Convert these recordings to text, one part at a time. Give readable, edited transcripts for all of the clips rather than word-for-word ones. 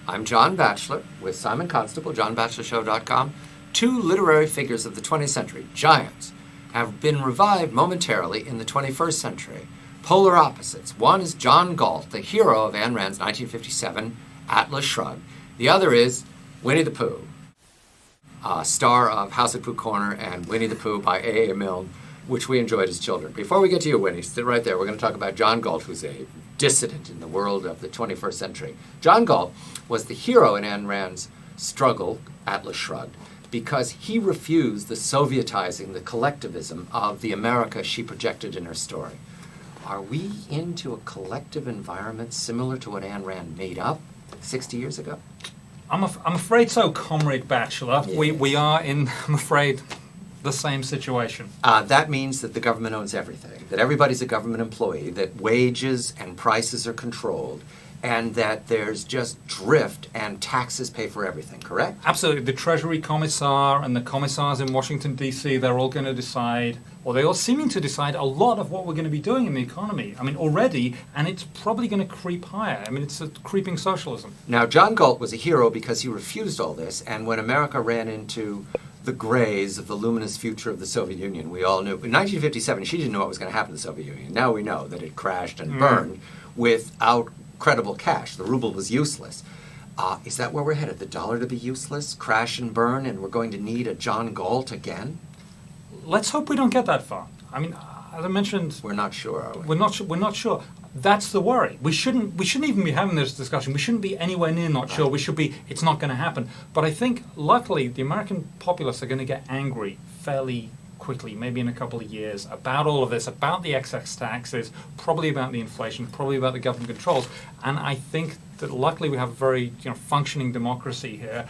I'm John Batchelor with Simon Constable, johnbatchelorShow.com. Two literary figures of the 20th century, giants, have been revived momentarily in the 21st century. Polar opposites. One is John Galt, the hero of Ayn Rand's 1957 Atlas Shrugged. The other is Winnie the Pooh, star of House at Pooh Corner and Winnie the Pooh by A.A. Milne, which we enjoyed as children. Before we get to you, Winnie, sit right there. We're going to talk about John Galt, who's a dissident in the world of the 21st century. John Galt was the hero in Ayn Rand's struggle, Atlas Shrugged, because he refused the Sovietizing, the collectivism of the America she projected in her story. Are we into a collective environment similar to what Ayn Rand made up 60 years ago? I'm afraid so, Comrade Batchelor. Yes. We are in, I'm afraid, the same situation. That means that the government owns everything, that everybody's a government employee, that wages and prices are controlled, and that there's just drift and taxes pay for everything, correct? Absolutely. The Treasury Commissar and the commissars in Washington, D.C., they're all going to decide, or they're all seeming to decide, a lot of what we're going to be doing in the economy. I mean, already, and it's probably going to creep higher. I mean, it's a creeping socialism. Now, John Galt was a hero because he refused all this, and when America ran into the grays of the luminous future of the Soviet Union, we all knew. In 1957, she didn't know what was going to happen to the Soviet Union. Now we know that it crashed and burned without credible cash. The ruble was useless. Is that where we're headed? The dollar to be useless, crash and burn, and we're going to need a John Galt again? Let's hope we don't get that far. I mean, as I mentioned, We're not sure, are we? we're not sure. That's the worry. We shouldn't even be having this discussion. We shouldn't be anywhere near not sure. We should be, it's not going to happen. But I think, luckily, the American populace are going to get angry fairly quickly, maybe in a couple of years, about all of this, about the excess taxes, probably about the inflation, probably about the government controls. And I think that luckily we have a very functioning democracy here,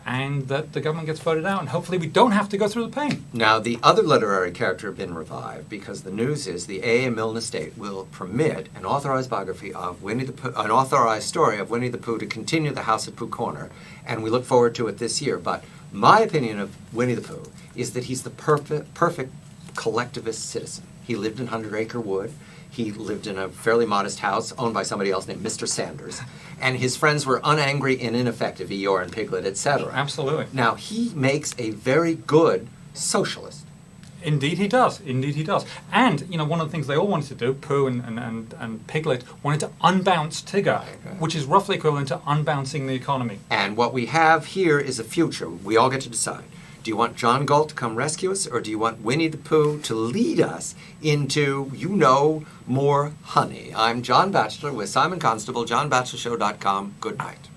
and that the government gets voted out, and hopefully we don't have to go through the pain. Now, the other literary character has been revived because the news is the A.A. Milne estate will permit an authorized biography of Winnie the Pooh, an authorized story of Winnie the Pooh to continue the House at Pooh Corner, and we look forward to it this year. But my opinion of Winnie the Pooh is that he's the perfect collectivist citizen. He lived in 100 Acre Wood. He lived in a fairly modest house owned by somebody else named Mr. Sanders. And his friends were unangry and ineffective, Eeyore and Piglet, etc. Absolutely. Now, he makes a very good socialist. Indeed he does. Indeed he does. And, one of the things they all wanted to do, Pooh and Piglet, wanted to unbounce Tigger, which is roughly equivalent to unbouncing the economy. And what we have here is a future. We all get to decide. Do you want John Galt to come rescue us, or do you want Winnie the Pooh to lead us into, more honey? I'm John Batchelor with Simon Constable, johnbatchelorShow.com. Good night.